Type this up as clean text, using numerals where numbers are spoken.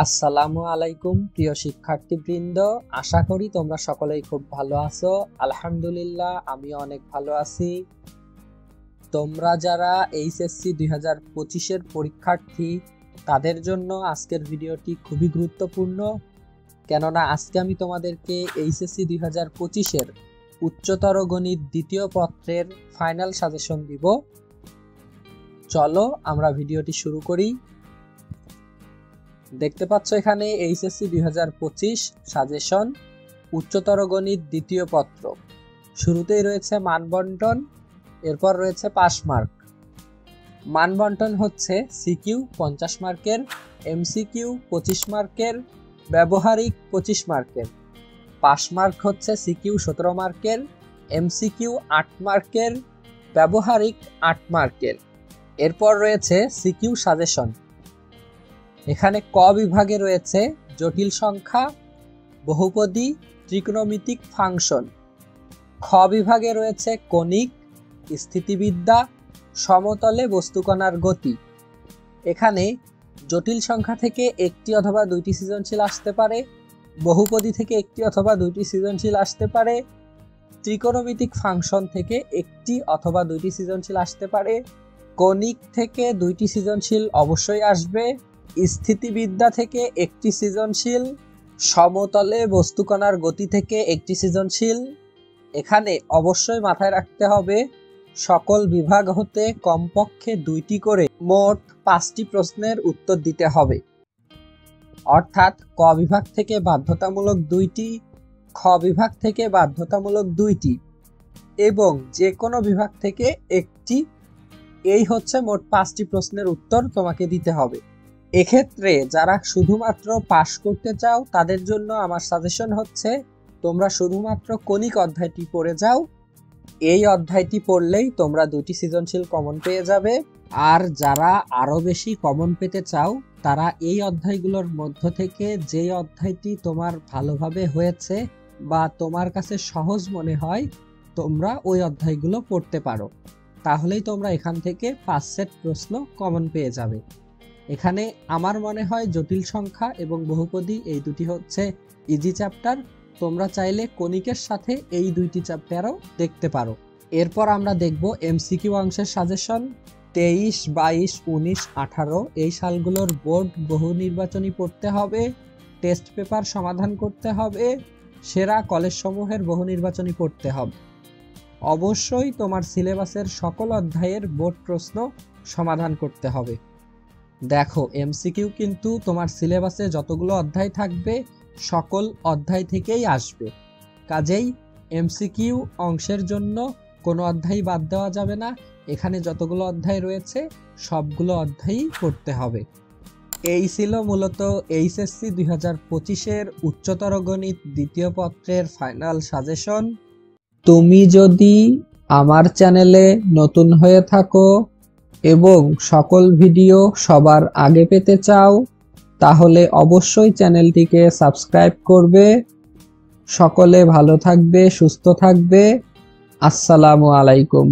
আসসালামু আলাইকুম প্রিয় শিক্ষার্থীবৃন্দ, আশা করি তোমরা সকলেই খুব ভালো আছো। আলহামদুলিল্লাহ, আমি অনেক ভালো আছি। তোমরা যারা এইচএসসি 2025-এর পরীক্ষার্থী, তাদের জন্য আজকের ভিডিওটি খুবই গুরুত্বপূর্ণ, কেননা আজকে আমি তোমাদেরকে এইচএসসি 2025-এর উচ্চতর গণিত দ্বিতীয় পত্রের ফাইনাল সাজেশন দিব। চলো আমরা ভিডিওটি শুরু করি। দেখতে পাচ্ছ এখানে এইচএসসি 2025 সাজেশন উচ্চতর গণিত দ্বিতীয় পত্র। শুরুতেই রয়েছে মানবন্টন, এরপর রয়েছে পাস মার্ক। মানবন্টন হচ্ছে সিকিউ 50 মার্কের, এমসিকিউ 25 মার্কের, ব্যবহারিক 25 মার্কের। পাস মার্ক হচ্ছে সিকিউ 17 মার্কের, এমসিকিউ 8 মার্কের, ব্যবহারিক 8 মার্কের। এরপর রয়েছে সিকিউ সাজেশন। এখানে ক বিভাগে রয়েছে জটিল সংখ্যা, বহুপদী, ত্রিকোণমিতিক ফাংশন। খ বিভাগে রয়েছে কণিক, স্থিতিবিদ্যা, সমতলে বস্তুকণার গতি। এখানে জটিল সংখ্যা থেকে একটি অথবা দুইটি সৃজনশীল আসতে পারে, বহুপদী থেকে একটি অথবা দুইটি সৃজনশীল আসতে পারে, ত্রিকোণমিতিক ফাংশন থেকে একটি অথবা দুইটি সৃজনশীল আসতে পারে, কণিক থেকে দুইটি সৃজনশীল অবশ্যই আসবে, স্থিতিবিদ্যা থেকে একটি সৃজনশীল, সমতলে বস্তুকণার গতি থেকে একটি সৃজনশীল। এখানে অবশ্যই মাথায় রাখতে হবে সকল বিভাগ হতে কমপক্ষে 2টি করে মোট 5টি প্রশ্নের উত্তর দিতে হবে। অর্থাৎ ক বিভাগ থেকে বাধ্যতামূলক 2টি, খ বিভাগ থেকে বাধ্যতামূলক 2টি এবং যে কোনো বিভাগ থেকে একটি। এই হচ্ছে মোট 5টি প্রশ্নের উত্তর তোমাকে দিতে হবে। এক্ষেত্রে যারা শুধুমাত্র পাস করতে চাও তাদের জন্য আমার সাজেশন হচ্ছে তোমরা শুধুমাত্র কণিক অধ্যায়টি পড়ে যাও। এই অধ্যায়টি পড়লেই তোমরা 2টি সৃজনশীল কমন পেয়ে যাবে। আর যারা আরো বেশি কমন পেতে চাও তারা এই অধ্যায়গুলোর মধ্য থেকে যেই অধ্যায়টি তোমার ভালোভাবে হয়েছে বা তোমার কাছে সহজ মনে হয় তোমরা ওই অধ্যায়গুলো পড়তে পারো। তাহলেই তোমরা এখান থেকে 5 সেট প্রশ্ন কমন পেয়ে যাবে। এখানে আমার মনে হয় জটিল সংখ্যা এবং বহুপদী এই দুটি হচ্ছে ইজি চ্যাপ্টার। তোমরা চাইলে কণিকের সাথে এই 2টি চ্যাপ্টারও দেখতে পারো। এরপর আমরা দেখব এমসিকিউ অংশের সাজেশন। 23, 22, 19, 18 এই সালগুলোর বোর্ড বহু নির্বাচনী পড়তে হবে, টেস্ট পেপার সমাধান করতে হবে, সেরা কলেজ সমূহের বহু নির্বাচনী পড়তে হবে। অবশ্যই তোমার সিলেবাসের সকল অধ্যায়ের বোর্ড প্রশ্ন সমাধান করতে হবে। দেখো, এমসিকিউ কিন্তু তোমার সিলেবাসে যতগুলো অধ্যায় থাকবে সকল অধ্যায় থেকেই আসবে। কাজেই এমসিকিউ অংশের জন্য কোনো অধ্যায় বাদ দেওয়া যাবে না। এখানে যতগুলো অধ্যায় রয়েছে সবগুলো অধ্যায়ই পড়তে হবে। এই ছিল মূলত এইচএসসি 2025-এর উচ্চতর গণিত দ্বিতীয় পত্রের ফাইনাল সাজেশন। তুমি যদি আমার চ্যানেলে নতুন হয়ে থাকো এবং সকল ভিডিও সবার আগে পেতে চাও তাহলে অবশ্যই চ্যানেলটিকে সাবস্ক্রাইব করবে। সকলে ভালো থাকবে, সুস্থ থাকবে। আসসালামু আলাইকুম।